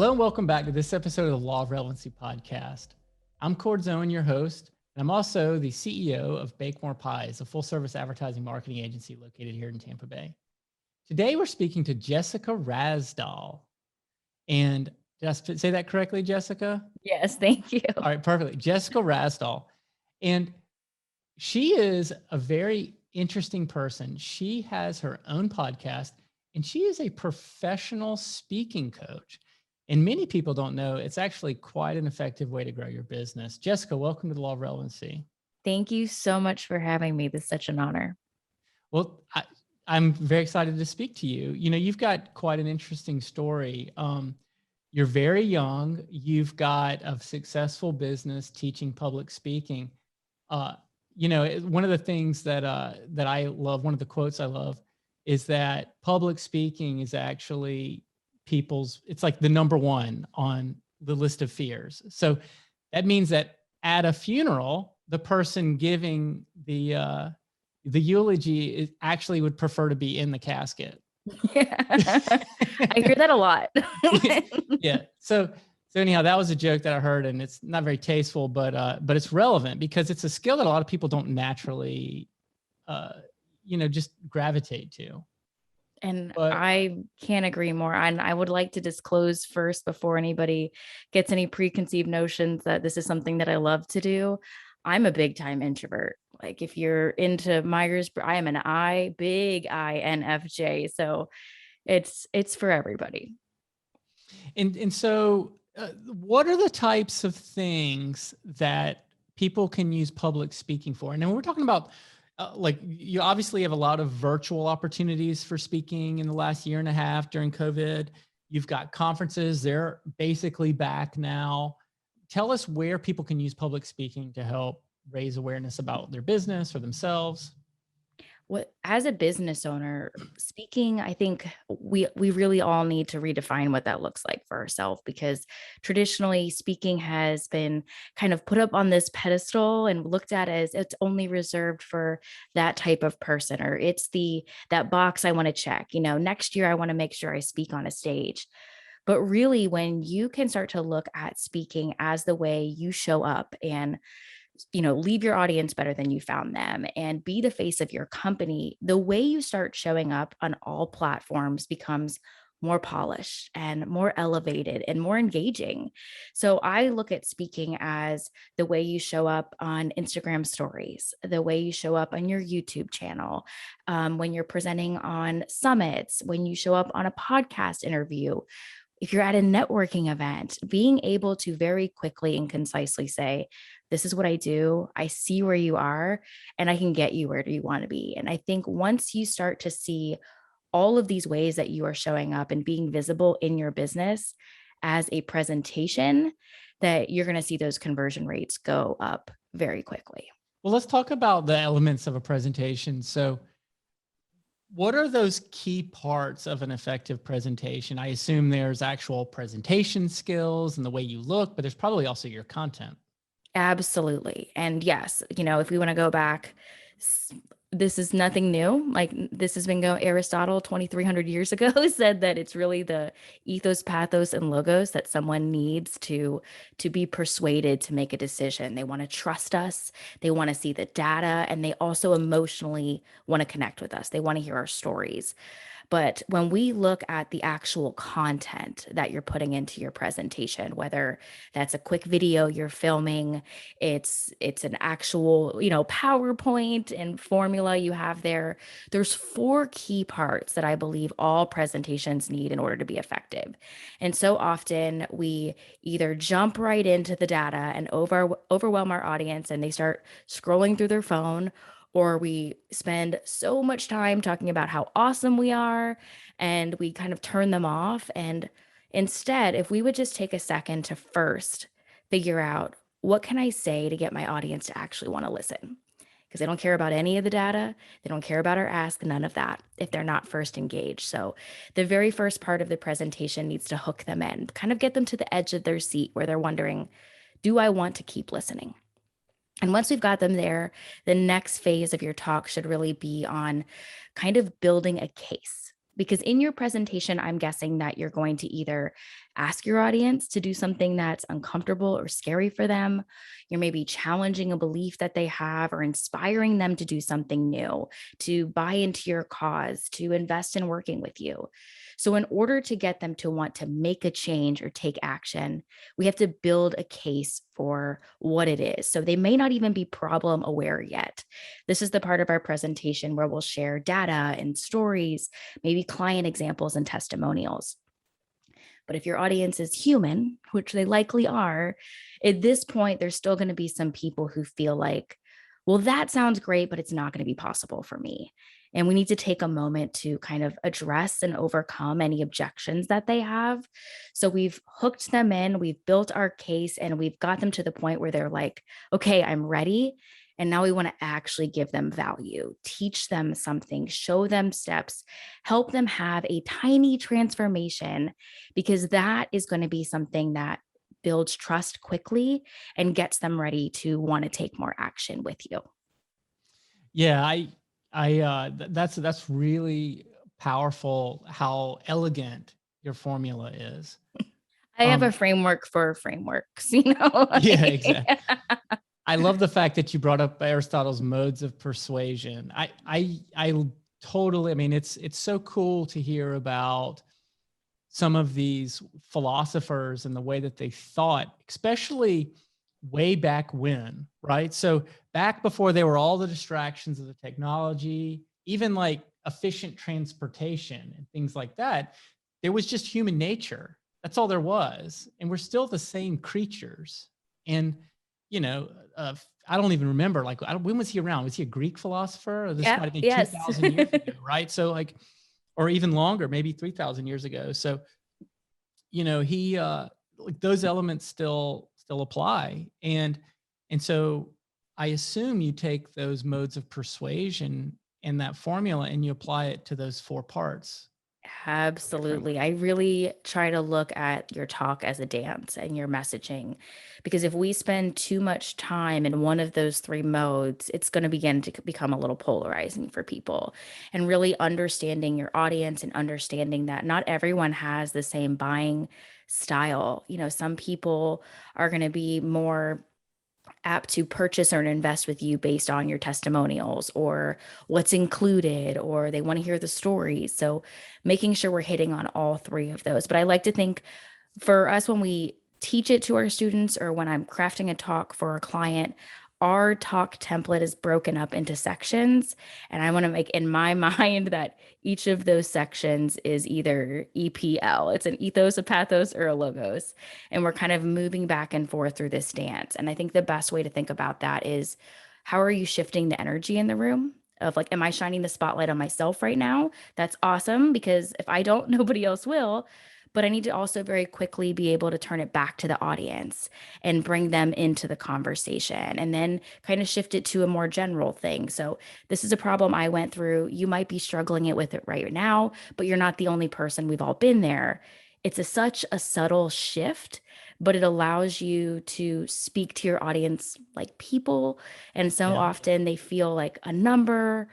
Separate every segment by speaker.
Speaker 1: Hello and welcome back to this episode of the Law of Relevancy podcast. I'm Cord Zone, your host, and I'm also the CEO of Bake More Pies, a full-service advertising marketing agency located here in Tampa Bay. Today, we're speaking to Jessica Rasdall. And did I say that correctly, Jessica?
Speaker 2: Yes, thank you.
Speaker 1: All right, perfectly. Jessica Rasdall. And she is a very interesting person. She has her own podcast, and she is a professional speaking coach. And many people don't know it's actually quite an effective way to grow your business. Jessica, welcome to the Law of Relevancy.
Speaker 2: Thank you so much for having me. This is such an honor.
Speaker 1: Well, I'm very excited to speak to you. You know, you've got quite an interesting story. You're very young. You've got a successful business teaching public speaking. One of the things that I love, one of the quotes I love, is that public speaking is actually it's like the number one on the list of fears. So that means that at a funeral, the person giving the eulogy actually would prefer to be in the casket.
Speaker 2: Yeah. I hear that a lot.
Speaker 1: Yeah. So anyhow, that was a joke that I heard, and it's not very tasteful, but it's relevant because it's a skill that a lot of people don't naturally, just gravitate to.
Speaker 2: And I can't agree more. And I would like to disclose first, before anybody gets any preconceived notions, that this is something that I love to do. I'm a big time introvert. Like if you're into Myers-Briggs, I am an big INFJ. So it's for everybody.
Speaker 1: And so what are the types of things that people can use public speaking for? And then we're talking about you obviously have a lot of virtual opportunities for speaking in the last year and a half during COVID. You've got conferences, they're basically back now. Tell us where people can use public speaking to help raise awareness about their business or themselves.
Speaker 2: As a business owner, speaking, I think we really all need to redefine what that looks like for ourselves, because traditionally speaking has been kind of put up on this pedestal and looked at as it's only reserved for that type of person, or it's that box I want to check. Next year I want to make sure I speak on a stage. But really, when you can start to look at speaking as the way you show up and leave your audience better than you found them and be the face of your company, the way you start showing up on all platforms becomes more polished and more elevated and more engaging. So I look at speaking as the way you show up on Instagram stories, the way you show up on your YouTube channel, when you're presenting on summits, when you show up on a podcast interview. If you're at a networking event, being able to very quickly and concisely say, this is what I do, I see where you are, and I can get you where you want to be. And I think once you start to see all of these ways that you are showing up and being visible in your business as a presentation, that you're going to see those conversion rates go up very quickly.
Speaker 1: Well, let's talk about the elements of a presentation. So what are those key parts of an effective presentation? I assume there's actual presentation skills and the way you look, but there's probably also your content.
Speaker 2: Absolutely. And yes, if we want to go back, this is nothing new. Like this has been going, Aristotle 2,300 years ago said that it's really the ethos, pathos, and logos that someone needs to be persuaded to make a decision. They want to trust us. They want to see the data, and they also emotionally want to connect with us. They want to hear our stories. But when we look at the actual content that you're putting into your presentation, whether that's a quick video you're filming, it's an actual, PowerPoint and formula you have there's 4 key parts that I believe all presentations need in order to be effective. And so often we either jump right into the data and overwhelm our audience and they start scrolling through their phone, or we spend so much time talking about how awesome we are and we kind of turn them off. And instead, if we would just take a second to first figure out, what can I say to get my audience to actually want to listen? Because they don't care about any of the data. They don't care about our ask, none of that, if they're not first engaged. So the very first part of the presentation needs to hook them in, kind of get them to the edge of their seat where they're wondering, do I want to keep listening? And once we've got them there, the next phase of your talk should really be on kind of building a case. Because in your presentation, I'm guessing that you're going to either ask your audience to do something that's uncomfortable or scary for them. You're maybe challenging a belief that they have or inspiring them to do something new, to buy into your cause, to invest in working with you. So, in order to get them to want to make a change or take action, we have to build a case for what it is. So, they may not even be problem aware yet. This is the part of our presentation where we'll share data and stories, maybe client examples and testimonials. But if your audience is human, which they likely are, at this point, there's still going to be some people who feel like, well, that sounds great, but it's not going to be possible for me. And we need to take a moment to kind of address and overcome any objections that they have. So we've hooked them in, we've built our case, and we've got them to the point where they're like, okay, I'm ready. And now we want to actually give them value, teach them something, show them steps, help them have a tiny transformation, because that is going to be something that builds trust quickly and gets them ready to want to take more action with you.
Speaker 1: Yeah, that's really powerful how elegant your formula is.
Speaker 2: I have a
Speaker 1: Um,
Speaker 2: framework for frameworks, you know.
Speaker 1: yeah, exactly. I love the fact that you brought up Aristotle's modes of persuasion. I totally, I mean, it's so cool to hear about some of these philosophers and the way that they thought, especially way back when, right? So back before there were all the distractions of the technology, even like efficient transportation and things like that, there was just human nature. That's all there was. And we're still the same creatures. And, you know, I don't even remember, like, when was he around? Was he a Greek philosopher? Or this might
Speaker 2: Yeah,
Speaker 1: have been
Speaker 2: yes.
Speaker 1: 2,000 years ago, right? So like, or even longer, maybe 3,000 years ago. So, you know, he like those elements still apply. And so I assume you take those modes of persuasion and that formula and you apply it to those four parts of your framework.
Speaker 2: Absolutely. I really try to look at your talk as a dance and your messaging, because if we spend too much time in one of those three modes, it's going to begin to become a little polarizing for people. And really understanding your audience and understanding that not everyone has the same buying style. You know, some people are going to be more apt to purchase or invest with you based on your testimonials or what's included, or they want to hear the stories. So making sure we're hitting on all three of those. But I like to think for us, when we teach it to our students or when I'm crafting a talk for a client, our talk template is broken up into sections. And I want to make in my mind that each of those sections is either EPL, it's an ethos, a pathos, or a logos. And we're kind of moving back and forth through this dance. And I think the best way to think about that is, how are you shifting the energy in the room? Of like, am I shining the spotlight on myself right now? That's awesome, because if I don't, nobody else will. But I need to also very quickly be able to turn it back to the audience and bring them into the conversation, and then kind of shift it to a more general thing. So, this is a problem I went through. You might be struggling it with it right now, but you're not the only person. We've all been there. It's such a subtle shift, but it allows you to speak to your audience like people. And so
Speaker 1: Yeah.
Speaker 2: often they feel like a number,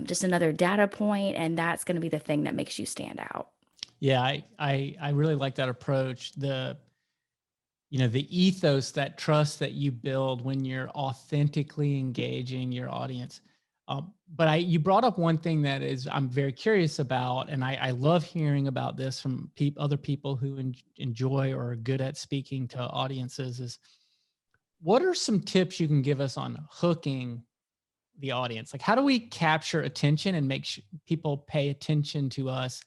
Speaker 2: just another data point, and that's going to be the thing that makes you stand out.
Speaker 1: Yeah. I really like that approach. You know, the ethos, that trust that you build when you're authentically engaging your audience. But you brought up one thing that is I'm very curious about, and I love hearing about this from other people who enjoy or are good at speaking to audiences. Is what are some tips you can give us on hooking the audience? Like, how do we capture attention and make people pay attention to us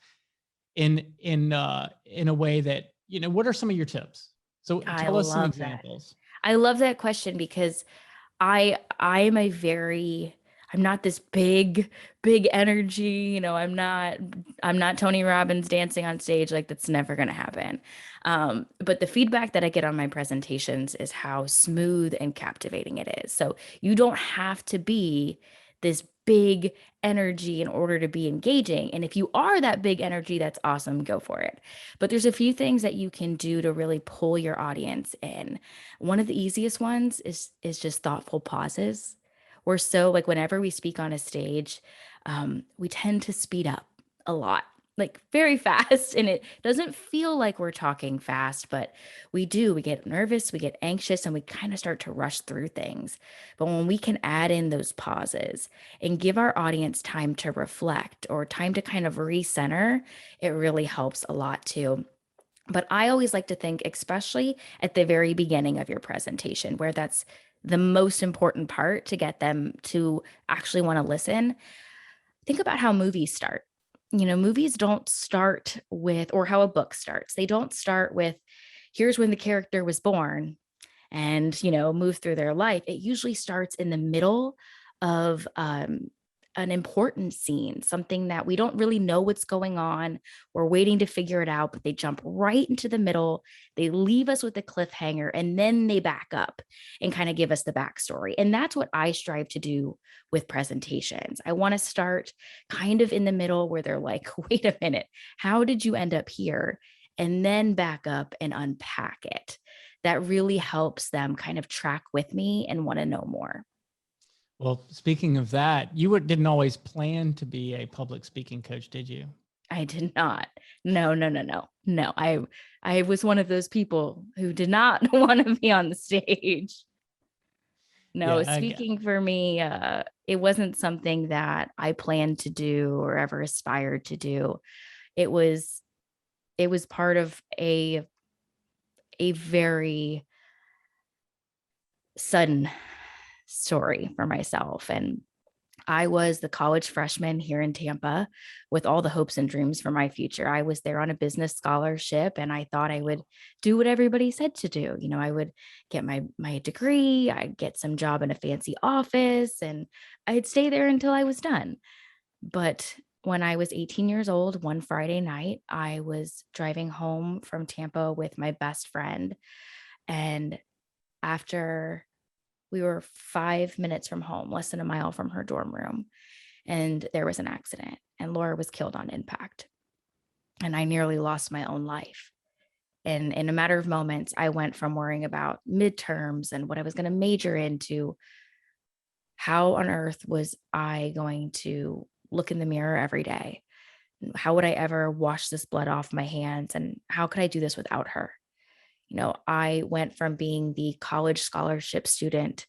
Speaker 1: in a way that, you know, what are some of your tips? So
Speaker 2: I
Speaker 1: tell us some
Speaker 2: love that.
Speaker 1: examples.
Speaker 2: I love that question, because I'm a very, I'm not this big energy, you know, I'm not Tony Robbins dancing on stage. Like, that's never going to happen. But the feedback that I get on my presentations is how smooth and captivating it is. So you don't have to be this big energy in order to be engaging. And if you are that big energy, that's awesome, go for it. But there's a few things that you can do to really pull your audience in. One of the easiest ones is just thoughtful pauses. We're so, like, whenever we speak on a stage, we tend to speed up a lot. like very fast, and it doesn't feel like we're talking fast, but we do. We get nervous, we get anxious, and we kind of start to rush through things. But when we can add in those pauses and give our audience time to reflect or time to kind of recenter, it really helps a lot too. But I always like to think, especially at the very beginning of your presentation, where that's the most important part to get them to actually want to listen. Think about how movies start. Movies don't start with, or how a book starts. They don't start with, here's when the character was born and, move through their life. It usually starts in the middle of an important scene, something that we don't really know what's going on. We're waiting to figure it out, but they jump right into the middle. They leave us with a cliffhanger, and then they back up and kind of give us the backstory. And that's what I strive to do with presentations. I want to start kind of in the middle where they're like, wait a minute, how did you end up here? And then back up and unpack it. That really helps them kind of track with me and want to know more.
Speaker 1: Well, speaking of that, you didn't always plan to be a public speaking coach, did you?
Speaker 2: I did not. No, no, no, no. No, I was one of those people who did not want to be on the stage. No,
Speaker 1: Yeah,
Speaker 2: speaking for me, it wasn't something that I planned to do or ever aspired to do. It was part of a very sudden story for myself. And I was the college freshman here in Tampa with all the hopes and dreams for my future. I was there on a business scholarship, and I thought I would do what everybody said to do. I would get my degree, I'd get some job in a fancy office, and I'd stay there until I was done. But when I was 18 years old, one Friday night, I was driving home from Tampa with my best friend. And after we were 5 minutes from home, less than a mile from her dorm room, and there was an accident, and Laura was killed on impact. And I nearly lost my own life. And in a matter of moments, I went from worrying about midterms and what I was going to major into, how on earth was I going to look in the mirror every day? How would I ever wash this blood off my hands? And how could I do this without her? I went from being the college scholarship student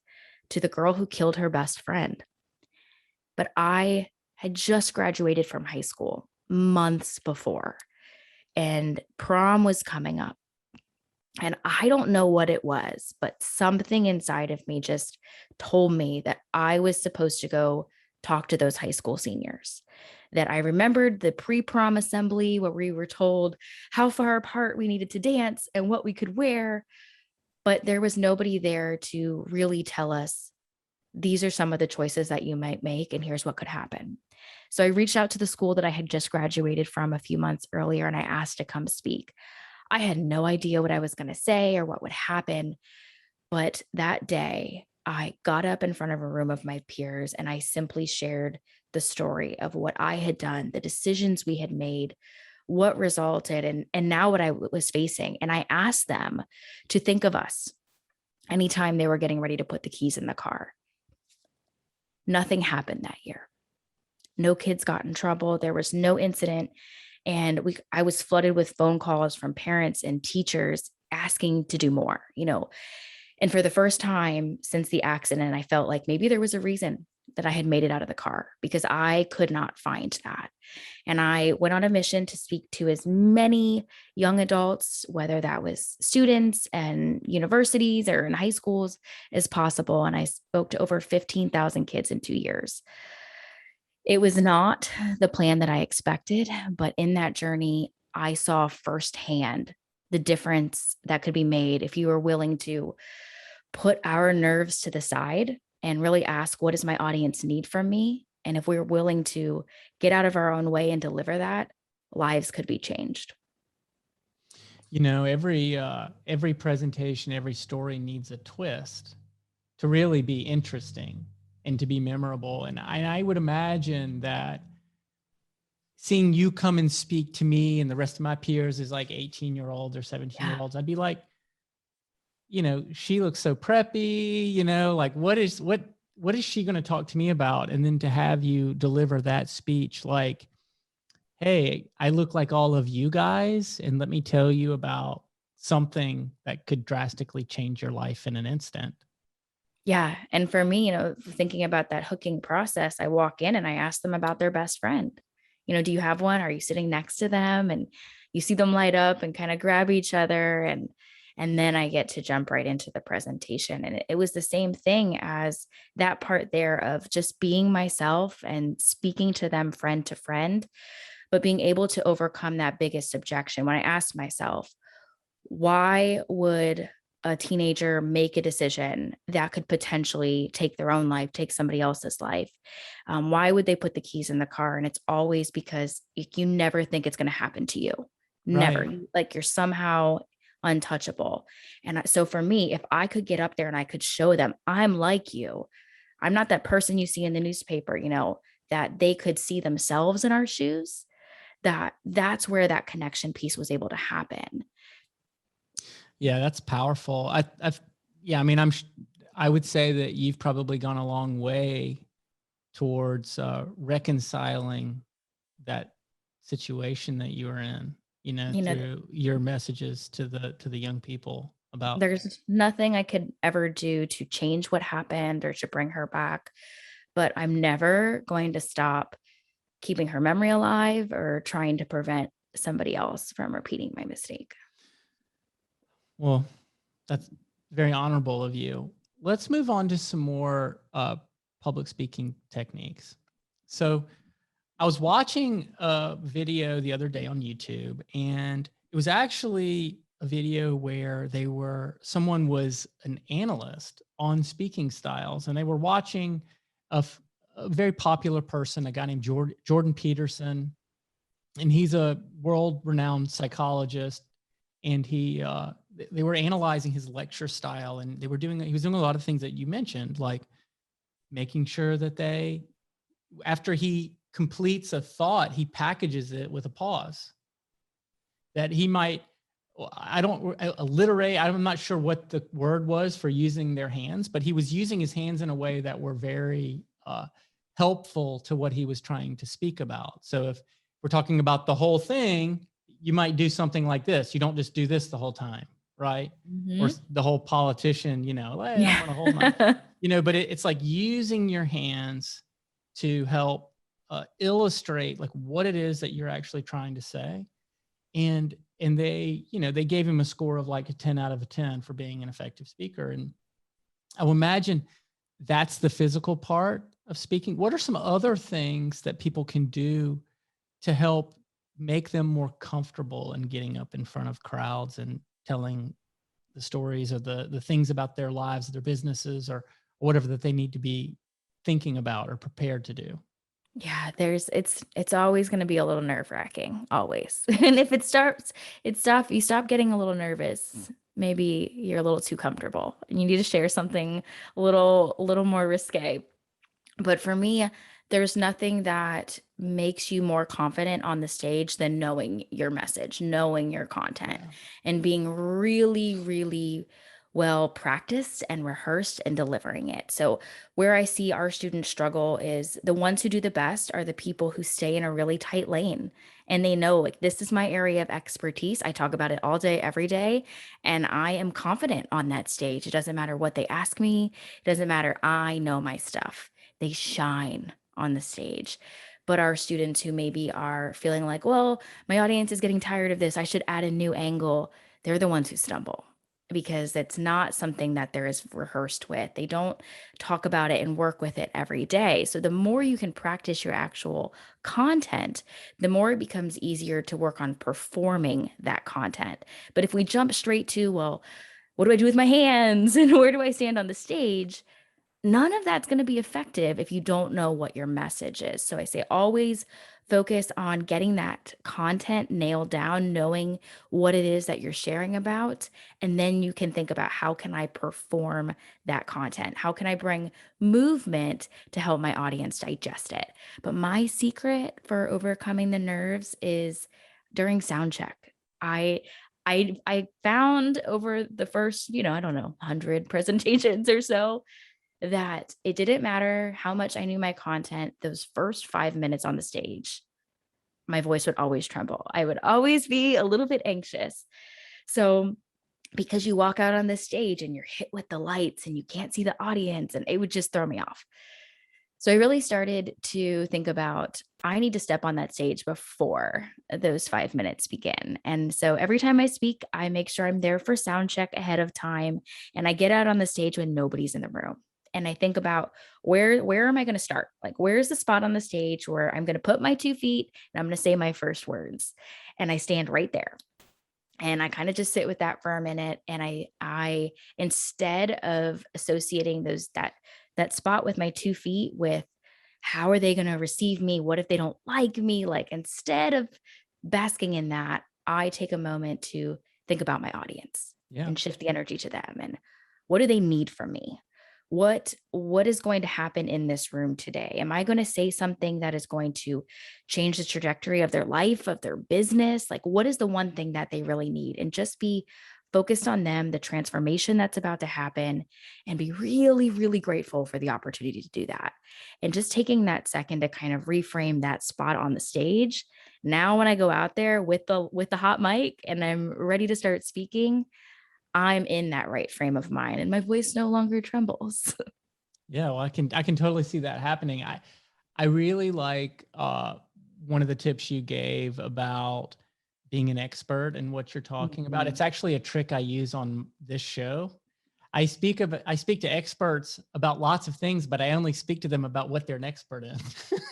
Speaker 2: to the girl who killed her best friend. But I had just graduated from high school months before, and prom was coming up. And I don't know what it was, but something inside of me just told me that I was supposed to go talk to those high school seniors. That I remembered the pre-prom assembly where we were told how far apart we needed to dance and what we could wear, but there was nobody there to really tell us, these are some of the choices that you might make, and here's what could happen. So I reached out to the school that I had just graduated from a few months earlier, and I asked to come speak. I had no idea what I was going to say or what would happen, but that day I got up in front of a room of my peers, and I simply shared the story of what I had done, the decisions we had made, what resulted, and now what I was facing. And I asked them to think of us anytime they were getting ready to put the keys in the car. Nothing happened that year. No kids got in trouble. There was no incident. And I was flooded with phone calls from parents and teachers asking to do more, And for the first time since the accident, I felt like maybe there was a reason that I had made it out of the car, because I could not find that. And I went on a mission to speak to as many young adults, whether that was students and universities or in high schools, as possible. And I spoke to over 15,000 kids in 2 years. It was not the plan that I expected, but in that journey, I saw firsthand the difference that could be made if you were willing to put our nerves to the side and really ask, what does my audience need from me? And if we're willing to get out of our own way and deliver that, lives could be changed.
Speaker 1: Every presentation, every story needs a twist to really be interesting and to be memorable. And I would imagine that seeing you come and speak to me and the rest of my peers is like 18-year-olds or 17-year-olds. I'd be like, she looks so preppy, like what is she going to talk to me about? And then to have you deliver that speech, like hey, I look like all of you guys, and let me tell you about something that could drastically change your life in an instant.
Speaker 2: Yeah. And for me, thinking about that hooking process, I walk in and I ask them about their best friend. Do you have one? Are you sitting next to them? And you see them light up and kind of grab each other. And then I get to jump right into the presentation. And it was the same thing as that part there of just being myself and speaking to them friend to friend, but being able to overcome that biggest objection when I asked myself, why would a teenager make a decision that could potentially take their own life, take somebody else's life? Why would they put the keys in the car? And it's always because you never think it's going to happen to you. Never.
Speaker 1: Right.
Speaker 2: Like you're somehow untouchable. And so for me, if I could get up there and I could show them, I'm like you, I'm not that person you see in the newspaper, that they could see themselves in our shoes, that's where that connection piece was able to happen.
Speaker 1: Yeah, that's powerful. Yeah, I mean, I would say that you've probably gone a long way towards reconciling that situation that you were in,
Speaker 2: You know,
Speaker 1: through your messages to the young people about.
Speaker 2: there's nothing I could ever do to change what happened or to bring her back, but I'm never going to stop keeping her memory alive or trying to prevent somebody else from repeating my mistake.
Speaker 1: Well, that's very honorable of you. Let's move on to some more public speaking techniques. So I was watching a video the other day on YouTube, and it was actually a video where someone was an analyst on speaking styles, and they were watching a very popular person, a guy named Jordan Peterson, and he's a world-renowned psychologist. And they were analyzing his lecture style, and he was doing a lot of things that you mentioned, like making sure that after he completes a thought, he packages it with a pause that he might, I don't alliterate. I'm not sure what the word was for using their hands, but he was using his hands in a way that were very helpful to what he was trying to speak about. So if we're talking about the whole thing, you might do something like this. You don't just do this the whole time, right? Or
Speaker 2: Mhm.
Speaker 1: the whole politician, hey, I'm
Speaker 2: Yeah.
Speaker 1: going to hold my, but it's like using your hands to help illustrate like what it is that you're actually trying to say. And they gave him a score of like a 10 out of a 10 for being an effective speaker. And I would imagine that's the physical part of speaking. What are some other things that people can do to help make them more comfortable in getting up in front of crowds and telling the stories or the things about their lives, their businesses, or whatever that they need to be thinking about or prepared to do?
Speaker 2: Yeah, it's always gonna be a little nerve-wracking, always. And if you stop getting a little nervous, maybe you're a little too comfortable and you need to share something a little more risque. But for me, there's nothing that makes you more confident on the stage than knowing your message, knowing your content,
Speaker 1: Yeah.
Speaker 2: and being really, really well practiced and rehearsed and delivering it. So, where I see our students struggle is the ones who do the best are the people who stay in a really tight lane and they know, like, this is my area of expertise. I talk about it all day, every day, and I am confident on that stage. It doesn't matter what they ask me, it doesn't matter. I know my stuff. They shine on the stage. But our students who maybe are feeling like, well, my audience is getting tired of this, I should add a new angle, they're the ones who stumble because it's not something that they're as rehearsed with. They don't talk about it and work with it every day. So the more you can practice your actual content, the more it becomes easier to work on performing that content. But if we jump straight to, well, what do I do with my hands and where do I stand on the stage? None of that's going to be effective if you don't know what your message is. So I say always focus on getting that content nailed down, knowing what it is that you're sharing about, and then you can think about how can I perform that content? How can I bring movement to help my audience digest it? But my secret for overcoming the nerves is during sound check. I I found over the first, I don't know, 100 presentations or so that it didn't matter how much I knew my content, those first 5 minutes on the stage, my voice would always tremble. I would always be a little bit anxious. So because you walk out on the stage and you're hit with the lights and you can't see the audience, and it would just throw me off. So I really started to think about, I need to step on that stage before those 5 minutes begin. And so every time I speak, I make sure I'm there for sound check ahead of time. And I get out on the stage when nobody's in the room. And I think about, where am I going to start? Like, where's the spot on the stage where I'm going to put my 2 feet and I'm going to say my first words? And I stand right there. And I kind of just sit with that for a minute. And I instead of associating that spot with my 2 feet with, how are they going to receive me? What if they don't like me? Like, instead of basking in that, I take a moment to think about my audience
Speaker 1: Yeah.
Speaker 2: and shift the energy to them. And what do they need from me? What is going to happen in this room today? Am I going to say something that is going to change the trajectory of their life, of their business? Like, what is the one thing that they really need? And just be focused on them, the transformation that's about to happen, and be really, really grateful for the opportunity to do that. And just taking that second to kind of reframe that spot on the stage. Now, when I go out there with the hot mic and I'm ready to start speaking, I'm in that right frame of mind and my voice no longer trembles.
Speaker 1: Yeah, well, I can totally see that happening. I really like one of the tips you gave about being an expert in what you're talking about.
Speaker 2: Mhm.
Speaker 1: It's actually a trick I use on this show. I speak to experts about lots of things, but I only speak to them about what they're an expert in.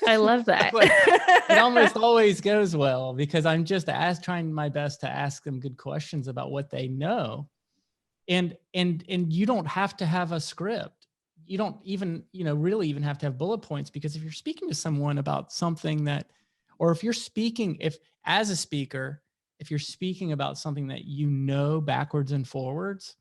Speaker 2: I love that.
Speaker 1: So it almost always goes well because I'm just trying my best to ask them good questions about what they know. And you don't have to have a script. You don't even, really even have to have bullet points, because if you're speaking to someone about something that, or if you're speaking, if as a speaker, if you're speaking about something that backwards and forwards,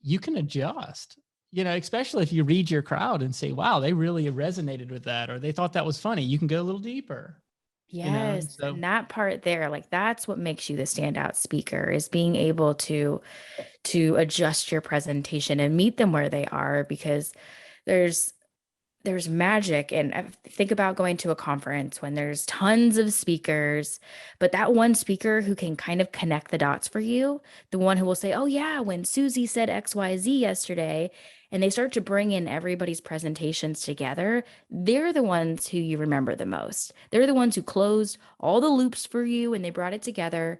Speaker 1: you can adjust, especially if you read your crowd and say, wow, they really resonated with that, or they thought that was funny. You can go a little deeper,
Speaker 2: Yes.
Speaker 1: so
Speaker 2: And that part there, like, that's what makes you the standout speaker, is being able to adjust your presentation and meet them where they are, because there's there's magic. And think about going to a conference when there's tons of speakers, but that one speaker who can kind of connect the dots for you, the one who will say, oh yeah, when Susie said XYZ yesterday, and they start to bring in everybody's presentations together, they're the ones who you remember the most. They're the ones who closed all the loops for you and they brought it together.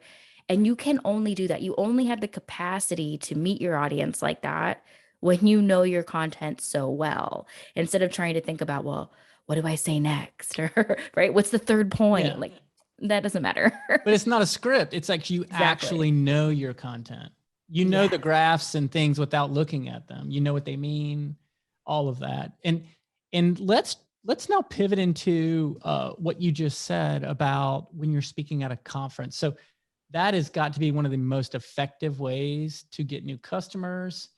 Speaker 2: And you can only do that. You only have the capacity to meet your audience like that when you know your content so well, instead of trying to think about, well, what do I say next? Or, right, what's the third point?
Speaker 1: yeah.
Speaker 2: Like, that doesn't matter.
Speaker 1: But it's not a script. It's like you
Speaker 2: Exactly.
Speaker 1: actually know your content. You know the
Speaker 2: Yes.
Speaker 1: graphs and things without looking at them. You know what they mean, all of that. And let's now pivot into what you just said about when you're speaking at a conference. So that has got to be one of the most effective ways to get new customers,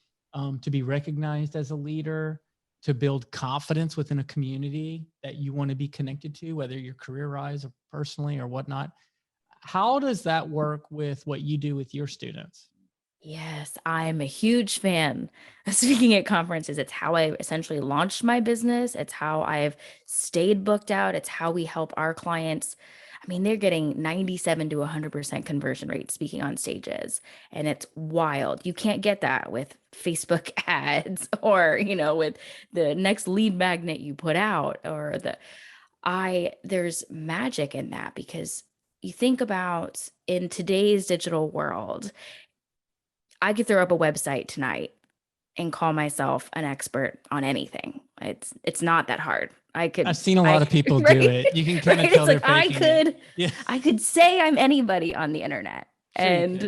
Speaker 1: to be recognized as a leader, to build confidence within a community that you want to be connected to, whether you're career-wise or personally or whatnot. How does that work with what you do with your students?
Speaker 2: Yes, I'm a huge fan of speaking at conferences. It's how I essentially launched my business. It's how I've stayed booked out. It's how we help our clients. I mean, they're getting 97 to 100% conversion rate speaking on stages. And it's wild. You can't get that with Facebook ads or, with the next lead magnet you put out, or there's magic in that, because you think about, in today's digital world, I could throw up a website tonight and call myself an expert on anything. It's not that hard.
Speaker 1: I've seen a lot
Speaker 2: I
Speaker 1: of people do
Speaker 2: right?
Speaker 1: it. You can kind of
Speaker 2: Right?
Speaker 1: tell
Speaker 2: It's
Speaker 1: they're
Speaker 2: like,
Speaker 1: faking it. Yeah,
Speaker 2: I could say I'm anybody on the internet.
Speaker 1: sure you
Speaker 2: And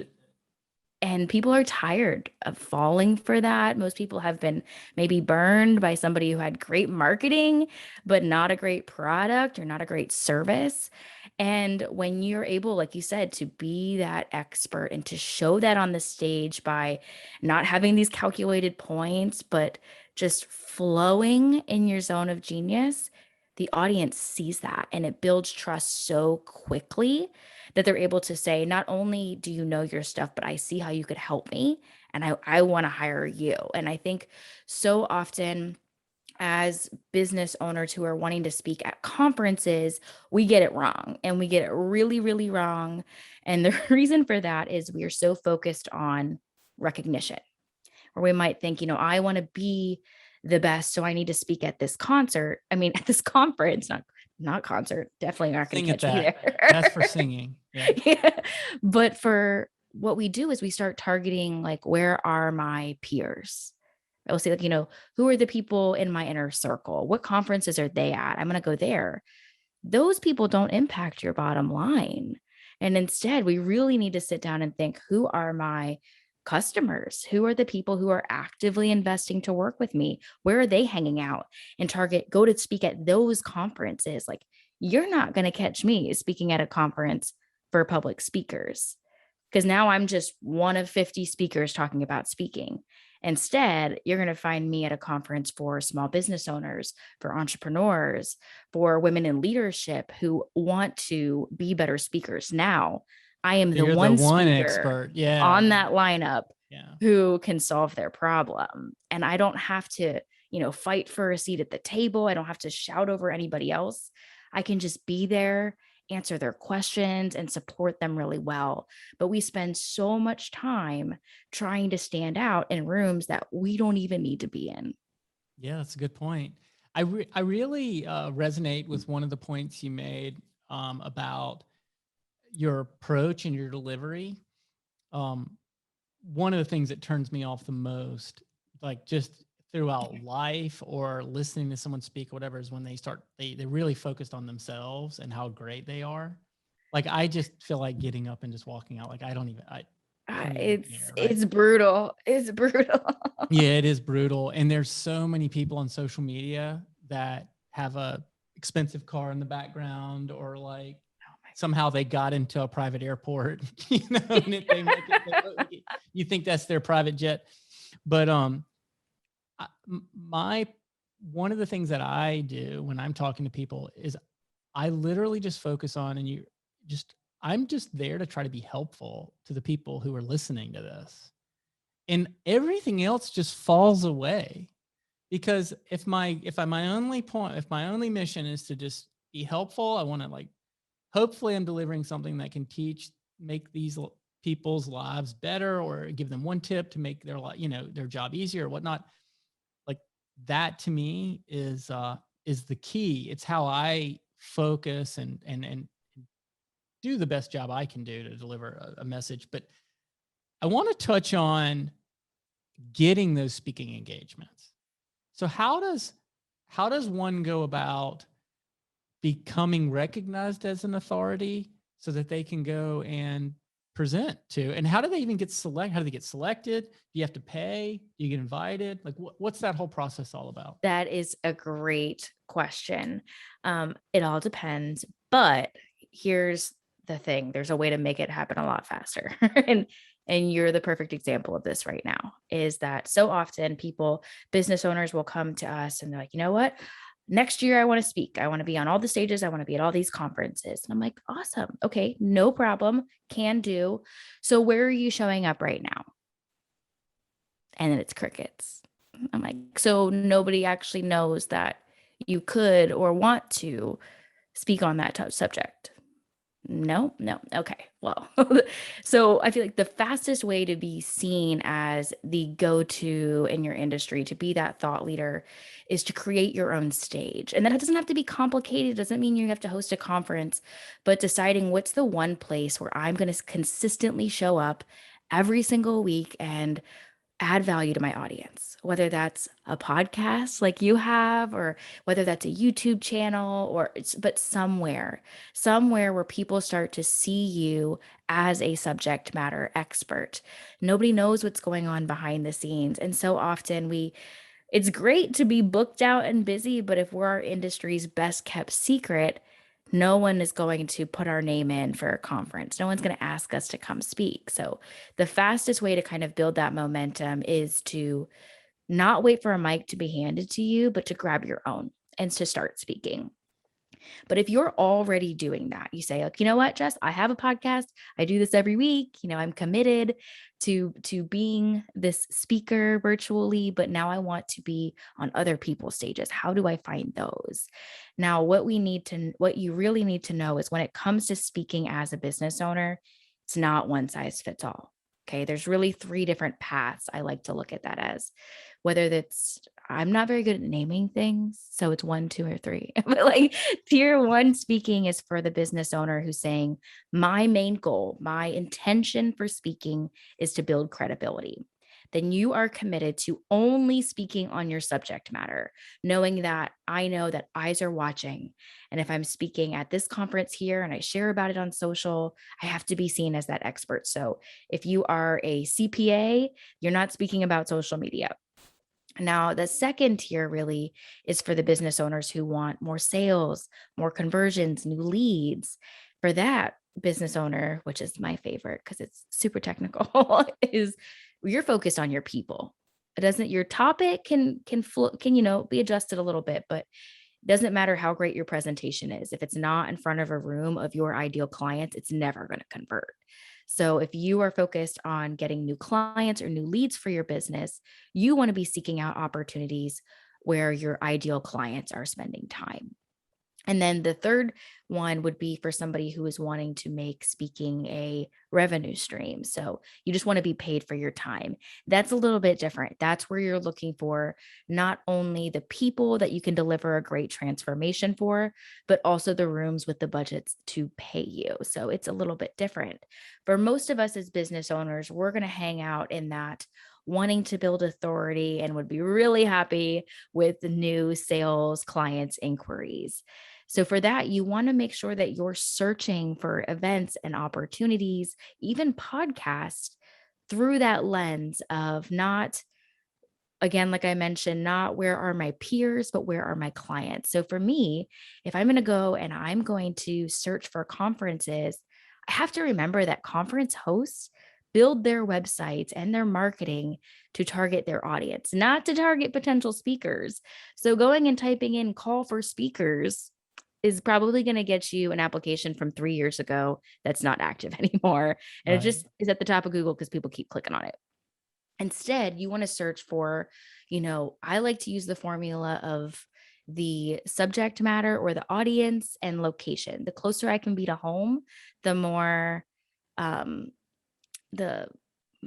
Speaker 1: could.
Speaker 2: people are tired of falling for that. Most people have been maybe burned by somebody who had great marketing, but not a great product or not a great service. And when you're able, like you said, to be that expert and to show that on the stage by not having these calculated points, but just flowing in your zone of genius, the audience sees that and it builds trust so quickly that they're able to say, not only do you know your stuff, but I see how you could help me and I want to hire you. And I think so often as business owners who are wanting to speak at conferences, we get it wrong, and we get it really, really wrong. And the reason for that is we are so focused on recognition, or we might think, I want to be the best, so I need to speak at this concert. I mean, at this conference, not concert. Definitely not going
Speaker 1: Sing
Speaker 2: to
Speaker 1: at
Speaker 2: catch me
Speaker 1: that.
Speaker 2: there.
Speaker 1: That's for singing. Yeah.
Speaker 2: Yeah. But for what we do is we start targeting, like, where are my peers? I will say, like, who are the people in my inner circle? What conferences are they at? I'm going to go there. Those people don't impact your bottom line. And instead, we really need to sit down and think, who are my customers? Who are the people who are actively investing to work with me? Where are they hanging out? And go to speak at those conferences. Like, you're not going to catch me speaking at a conference for public speakers, because now I'm just one of 50 speakers talking about speaking. Instead, you're going to find me at a conference for small business owners, for entrepreneurs, for women in leadership who want to be better speakers. Now, I am
Speaker 1: So
Speaker 2: the
Speaker 1: you're the
Speaker 2: one
Speaker 1: one
Speaker 2: speaker
Speaker 1: expert. Yeah.
Speaker 2: on that lineup
Speaker 1: Yeah.
Speaker 2: who can solve their problem. And I don't have to, fight for a seat at the table. I don't have to shout over anybody else. I can just be there, answer their questions, and support them really well. But we spend so much time trying to stand out in rooms that we don't even need to be in.
Speaker 1: Yeah, that's a good point. I really resonate with one of the points you made about your approach and your delivery. One of the things that turns me off the most, like just throughout life or listening to someone speak or whatever, is when they really focused on themselves and how great they are. Like, I just feel like getting up and just walking out. Like, I don't even
Speaker 2: It's
Speaker 1: care, right?
Speaker 2: it's brutal. It's brutal.
Speaker 1: Yeah, it is brutal. And there's so many people on social media that have a expensive car in the background, or like somehow they got into a private airport, and they make it, you think that's their private jet. But one of the things that I do when I'm talking to people is I literally just focus on, I'm just there to try to be helpful to the people who are listening to this. And everything else just falls away, because if my only mission is to just be helpful, I want to, like, hopefully I'm delivering something that can make these people's lives better, or give them one tip to make their job easier or whatnot. Like, that to me is the key. It's how I focus and do the best job I can do to deliver a message. But I want to touch on getting those speaking engagements. So how does one go about becoming recognized as an authority so that they can go and present to? And how do they even get selected? How do they get selected? Do you have to pay? Do you get invited? Like, what's that whole process all about?
Speaker 2: That is a great question. It all depends, but here's the thing. There's a way to make it happen a lot faster. And you're the perfect example of this right now, is that so often business owners will come to us and they're like, you know what? Next year, I want to speak. I want to be on all the stages. I want to be at all these conferences. And I'm like, awesome. Okay, no problem. Can do. So where are you showing up right now? And then it's crickets. I'm like, so nobody actually knows that you could or want to speak on that subject. No. Okay. Well, so I feel like the fastest way to be seen as the go-to in your industry, to be that thought leader, is to create your own stage. And that doesn't have to be complicated. It doesn't mean you have to host a conference, but deciding what's the one place where I'm going to consistently show up every single week and add value to my audience, whether that's a podcast like you have, or whether that's a YouTube channel, but somewhere where people start to see you as a subject matter expert. Nobody knows what's going on behind the scenes. And so often it's great to be booked out and busy, but if we're our industry's best kept secret, no one is going to put our name in for a conference. No one's going to ask us to come speak. So the fastest way to kind of build that momentum is to not wait for a mic to be handed to you, but to grab your own and to start speaking. But if you're already doing that, you say, like, you know what, Jess, I have a podcast. I do this every week. I'm committed to being this speaker virtually, but now I want to be on other people's stages. How do I find those? Now, what you really need to know is when it comes to speaking as a business owner, it's not one size fits all. Okay. There's really three different paths I like to look at that as. Whether that's, I'm not very good at naming things, so it's 1, 2, or 3. But like tier 1 speaking is for the business owner who's saying, my main goal, my intention for speaking is to build credibility. Then you are committed to only speaking on your subject matter, knowing that I know that eyes are watching. And if I'm speaking at this conference here and I share about it on social, I have to be seen as that expert. So if you are a CPA, you're not speaking about social media. Now, the second tier really is for the business owners who want more sales, more conversions, new leads. For that business owner, which is my favorite because it's super technical, is you're focused on your people. It doesn't, your topic can be adjusted a little bit, but it doesn't matter how great your presentation is. If it's not in front of a room of your ideal clients, it's never going to convert. So if you are focused on getting new clients or new leads for your business, you want to be seeking out opportunities where your ideal clients are spending time. And then the third one would be for somebody who is wanting to make speaking a revenue stream. So you just want to be paid for your time. That's a little bit different. That's where you're looking for not only the people that you can deliver a great transformation for, but also the rooms with the budgets to pay you. So it's a little bit different. For most of us as business owners, we're going to hang out in that wanting to build authority and would be really happy with the new sales clients inquiries. So for that, you want to make sure that you're searching for events and opportunities, even podcasts, through that lens of not, again, like I mentioned, not where are my peers, but where are my clients. So for me, if I'm going to go and I'm going to search for conferences, I have to remember that conference hosts build their websites and their marketing to target their audience, not to target potential speakers. So going and typing in call for speakers is probably going to get you an application from 3 years ago that's not active anymore. And it just is at the top of Google because people keep clicking on it. Instead, you want to search for, I like to use the formula of the subject matter or the audience and location. The closer I can be to home, the more, um, the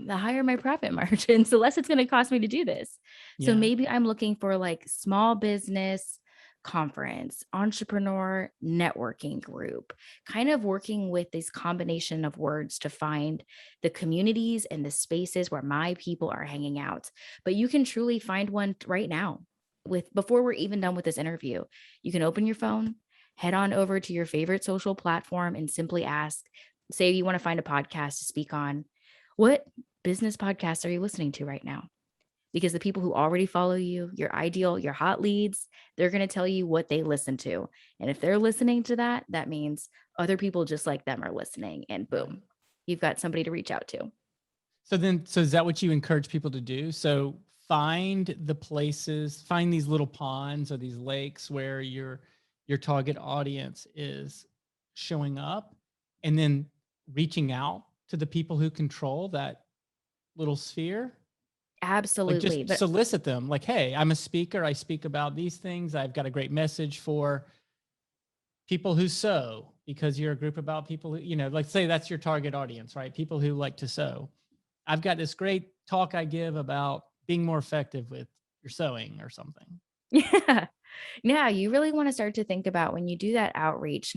Speaker 2: higher my profit margin, the less it's going to cost me to do this. So maybe I'm looking for like small business conference, entrepreneur networking group, kind of working with this combination of words to find the communities and the spaces where my people are hanging out. But you can truly find one right now. Before we're even done with this interview, you can open your phone, head on over to your favorite social platform and simply ask, say you want to find a podcast to speak on, what business podcasts are you listening to right now? Because the people who already follow you, your ideal, your hot leads, they're going to tell you what they listen to. And if they're listening to that, that means other people just like them are listening, and boom, you've got somebody to reach out to.
Speaker 1: So is that what you encourage people to do? So find the places, find these little ponds or these lakes where your target audience is showing up, and then reaching out to the people who control that little sphere.
Speaker 2: Absolutely.
Speaker 1: Like just solicit them like, hey, I'm a speaker. I speak about these things. I've got a great message for people who sew, because you're a group about people who, like say that's your target audience, right? People who like to sew. I've got this great talk I give about being more effective with your sewing or something.
Speaker 2: Yeah. Yeah. You really want to start to think about when you do that outreach,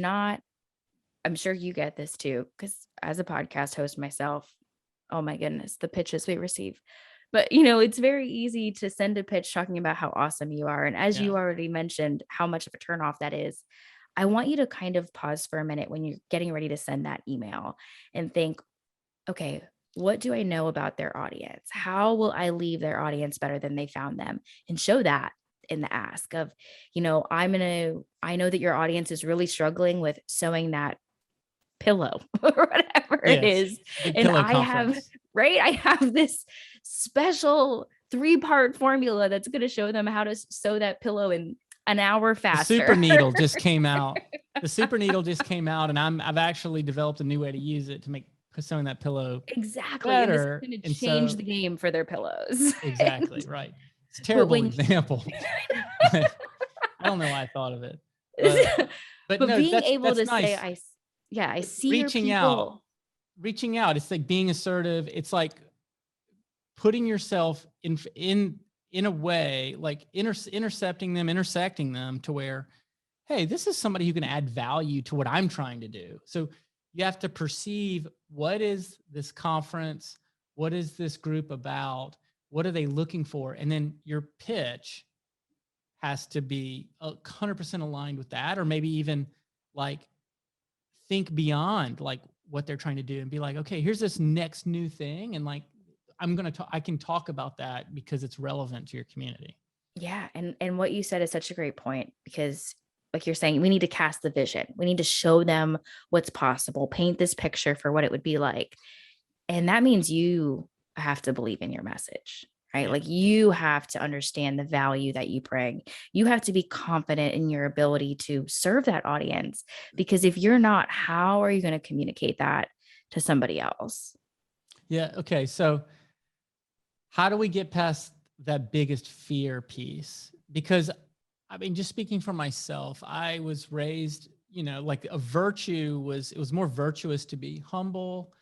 Speaker 2: I'm sure you get this too, because as a podcast host myself, oh my goodness, the pitches we receive. But, it's very easy to send a pitch talking about how awesome you are. And as you already mentioned, how much of a turnoff that is. I want you to kind of pause for a minute when you're getting ready to send that email and think, okay, what do I know about their audience? How will I leave their audience better than they found them? And show that in the ask of, I know that your audience is really struggling with sewing that pillow or whatever it is. And I have this special 3-part formula that's going to show them how to sew that pillow in an hour
Speaker 1: The super
Speaker 2: faster.
Speaker 1: needle just came out. The super needle just came out, and I've actually developed a new way to use it to make sewing that pillow
Speaker 2: Exactly. And this is
Speaker 1: better.
Speaker 2: going to
Speaker 1: And
Speaker 2: change
Speaker 1: so,
Speaker 2: the game for their pillows.
Speaker 1: exactly right. It's a
Speaker 2: But
Speaker 1: terrible
Speaker 2: when
Speaker 1: example, but I don't know why I thought of it. But
Speaker 2: but
Speaker 1: no,
Speaker 2: being able
Speaker 1: that's
Speaker 2: to say,
Speaker 1: nice.
Speaker 2: yeah, I see your
Speaker 1: Reaching out,
Speaker 2: people.
Speaker 1: reaching out. It's like being assertive. It's like putting yourself in a way, like intersecting them to where, hey, this is somebody who can add value to what I'm trying to do. So you have to perceive, what is this conference? What is this group about? What are they looking for? And then your pitch has to be 100% aligned with that, or maybe even like think beyond like what they're trying to do and be like, okay, here's this next new thing. And like, I can talk about that because it's relevant to your community.
Speaker 2: Yeah, and what you said is such a great point, because like you're saying, we need to cast the vision. We need to show them what's possible, paint this picture for what it would be like. And that means you have to believe in your message, right?
Speaker 1: Yeah.
Speaker 2: Like you have to understand the value that you bring. You have to be confident in your ability to serve that audience, because if you're not, how are you going to communicate that to somebody else?
Speaker 1: Yeah. Okay. So how do we get past that biggest fear piece? Because I mean, just speaking for myself, I was raised, like a virtue was, it was more virtuous to be humble,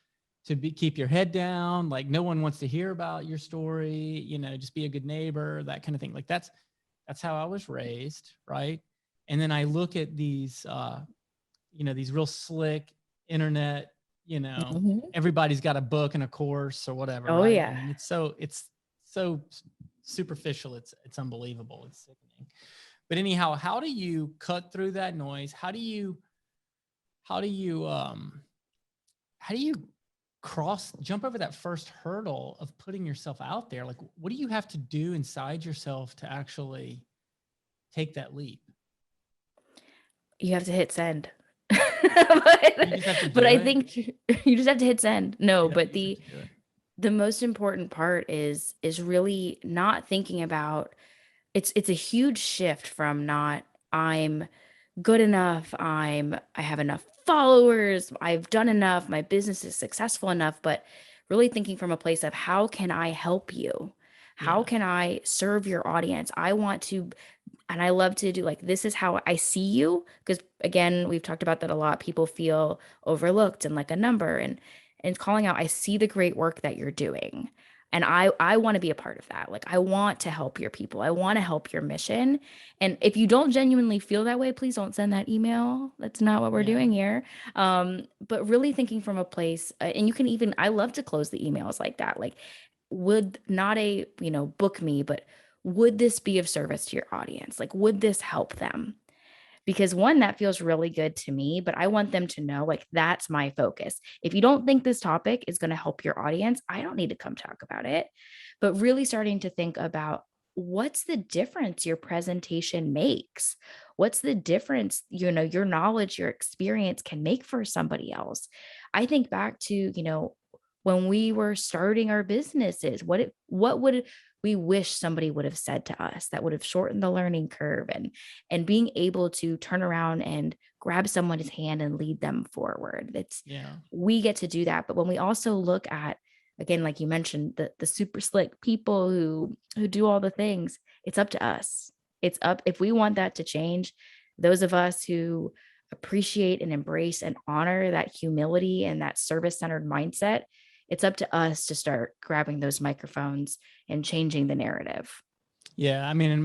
Speaker 1: keep your head down. Like no one wants to hear about your story, just be a good neighbor, that kind of thing. Like that's how I was raised. Right. And then I look at these, these real slick internet,
Speaker 2: Mhm.
Speaker 1: everybody's got a book and a course or whatever.
Speaker 2: Oh,
Speaker 1: Right. I
Speaker 2: yeah.
Speaker 1: mean, it's so superficial. It's unbelievable. It's sickening. But anyhow, how do you cut through that noise? How do you how do you jump over that first hurdle of putting yourself out there? Like, what do you have to do inside yourself to actually take that leap?
Speaker 2: You have to hit send.
Speaker 1: You just have to
Speaker 2: But
Speaker 1: do
Speaker 2: I
Speaker 1: it.
Speaker 2: think you just have to hit send. No,
Speaker 1: Yeah,
Speaker 2: but
Speaker 1: you just have to do it.
Speaker 2: the most important part is really not thinking about, it's a huge shift from not, I'm good enough, I have enough followers, I've done enough, my business is successful enough, but really thinking from a place of, how can I help you? How
Speaker 1: Yeah.
Speaker 2: can I serve your audience? I want to, and I love to do, like, this is how I see you. Because again, we've talked about that a lot. People feel overlooked and like a number, and calling out, I see the great work that you're doing. And I want to be a part of that. Like, I want to help your people. I want to help your mission. And if you don't genuinely feel that way, please don't send that email. That's not what we're
Speaker 1: Yeah.
Speaker 2: doing here. But really thinking from a place, and you can even, I love to close the emails like that. Like, would not a, book me, but would this be of service to your audience? Like, would this help them? Because one, that feels really good to me, but I want them to know, like, that's my focus. If you don't think this topic is going to help your audience, I don't need to come talk about it. But really starting to think about, what's the difference your presentation makes? What's the difference, your knowledge, your experience can make for somebody else? I think back to, when we were starting our businesses, what would we wish somebody would have said to us that would have shortened the learning curve, and being able to turn around and grab someone's hand and lead them forward. It's,
Speaker 1: Yeah.
Speaker 2: we get to do that. But when we also look at, again, like you mentioned, the super slick people who do all the things, it's up to us. It's up, if we want that to change, those of us who appreciate and embrace and honor that humility and that service-centered mindset, it's up to us to start grabbing those microphones and changing the narrative.
Speaker 1: Yeah. I mean, in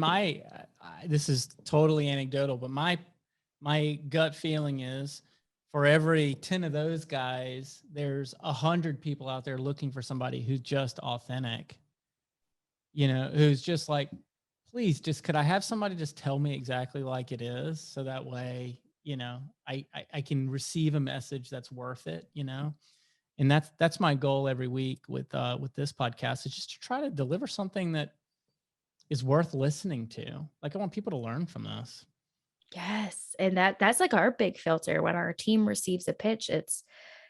Speaker 1: this is totally anecdotal, but my gut feeling is, for every 10 of those guys, there's 100 people out there looking for somebody who's just authentic, who's just like, please, just could I have somebody just tell me exactly like it is, so that way, I can receive a message that's worth it, and that's my goal every week with this podcast, is just to try to deliver something that is worth listening to. Like, I want people to learn from this.
Speaker 2: Yes. And that's like our big filter when our team receives a pitch.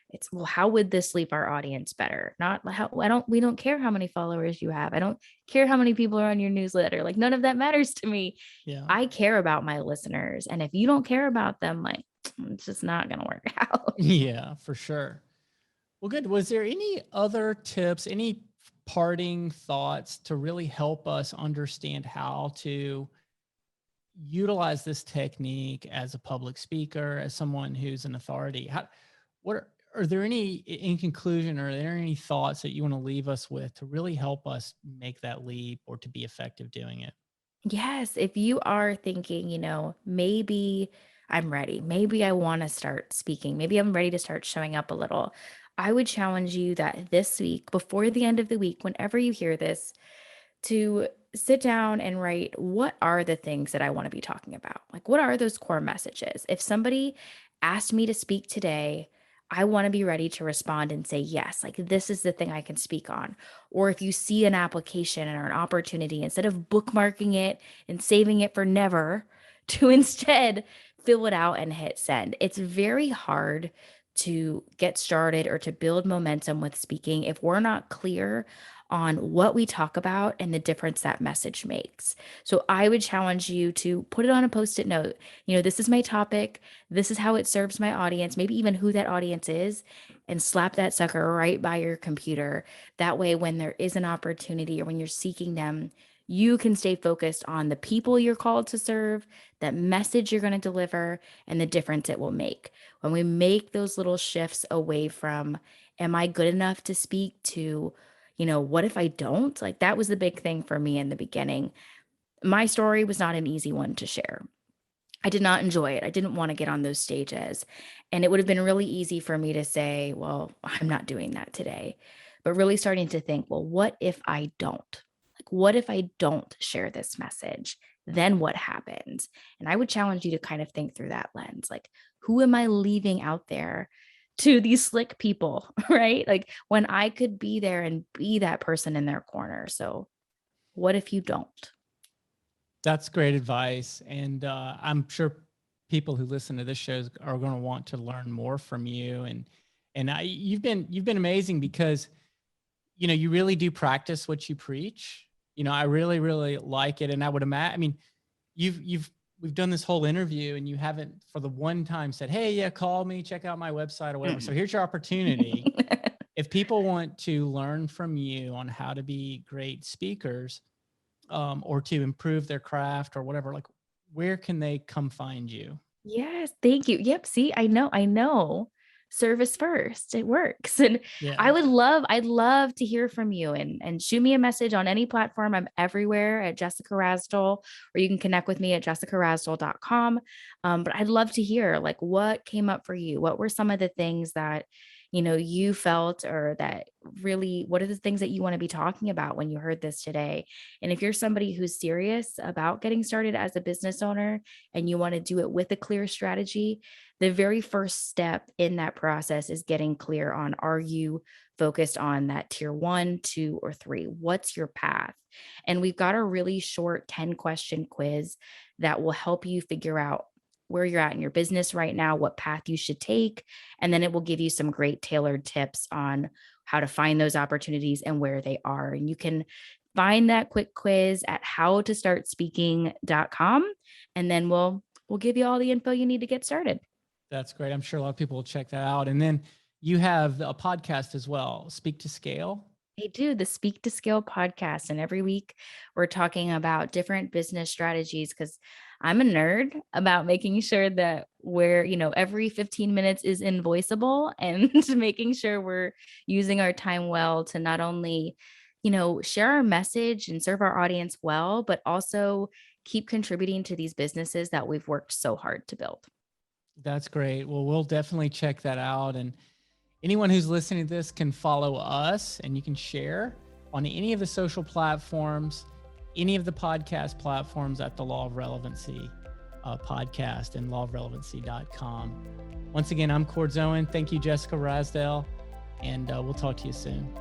Speaker 2: It's, well, how would this leave our audience better? Not how, we don't care how many followers you have. I don't care how many people are on your newsletter. Like, none of that matters to me.
Speaker 1: Yeah.
Speaker 2: I care about my listeners. And if you don't care about them, like, it's just not going to work out.
Speaker 1: Yeah, for sure. Well, good. Was there any other tips, any parting thoughts to really help us understand how to utilize this technique as a public speaker, as someone who's an authority? Are there any, in conclusion, are there any thoughts that you want to leave us with to really help us make that leap or to be effective doing it?
Speaker 2: Yes, if you are thinking, maybe I'm ready, maybe I want to start speaking, maybe I'm ready to start showing up a little, I would challenge you that this week, before the end of the week, whenever you hear this, to sit down and write, what are the things that I want to be talking about? Like, what are those core messages? If somebody asked me to speak today, I want to be ready to respond and say, yes, like this is the thing I can speak on. Or if you see an application or an opportunity, instead of bookmarking it and saving it for never, to instead fill it out and hit send. It's very hard to get started or to build momentum with speaking if we're not clear on what we talk about and the difference that message makes. So I would challenge you to put it on a post-it note. This is my topic. This is how it serves my audience, maybe even who that audience is, and slap that sucker right by your computer. That way, when there is an opportunity or when you're seeking them, you can stay focused on the people you're called to serve, that message you're going to deliver, and the difference it will make. When we make those little shifts away from, am I good enough to speak, to, what if I don't? Like, that was the big thing for me in the beginning. My story was not an easy one to share. I did not enjoy it. I didn't want to get on those stages. And it would have been really easy for me to say, well, I'm not doing that today. But really starting to think, well, what if I don't? Like, what if I don't share this message? Then what happens? And I would challenge you to kind of think through that lens. Like, who am I leaving out there to these slick people, right? Like, when I could be there and be that person in their corner. So, what if you don't?
Speaker 1: That's great advice. And I'm sure people who listen to this show are going to want to learn more from you. You've been amazing because, you really do practice what you preach. I really, really like it. And I would imagine, I mean, we've done this whole interview and you haven't for the one time said, hey, yeah, call me, check out my website or whatever. So here's your opportunity. If people want to learn from you on how to be great speakers, or to improve their craft or whatever, like, where can they come find you?
Speaker 2: Yes, thank you. Yep, see, I know. Service first, it works. And
Speaker 1: Yeah.
Speaker 2: I'd love to hear from you, and shoot me a message on any platform. I'm everywhere at Jessica Rasdall, or you can connect with me at jessicarasdall.com. But I'd love to hear, like, what came up for you? What were some of the things that, you felt, or that really, what are the things that you want to be talking about when you heard this today? And if you're somebody who's serious about getting started as a business owner and you want to do it with a clear strategy, the very first step in that process is getting clear on, are you focused on that tier 1, 2, or 3? What's your path? And we've got a really short 10-question quiz that will help you figure out where you're at in your business right now, what path you should take. And then it will give you some great tailored tips on how to find those opportunities and where they are. And you can find that quick quiz at howtostartspeaking.com. And then we'll give you all the info you need to get started.
Speaker 1: That's great. I'm sure a lot of people will check that out. And then you have a podcast as well, Speak to Scale.
Speaker 2: I do the Speak to Scale podcast. And every week we're talking about different business strategies, because I'm a nerd about making sure that every 15 minutes is invoiceable, and making sure we're using our time well to not only, share our message and serve our audience well, but also keep contributing to these businesses that we've worked so hard to build.
Speaker 1: That's great. Well, we'll definitely check that out. And anyone who's listening to this can follow us, and you can share on any of the social platforms, any of the podcast platforms at the Law of Relevancy podcast and lawofrelevancy.com. Once again, I'm Cord Zoen. Thank you, Jessica Rasdall, and we'll talk to you soon.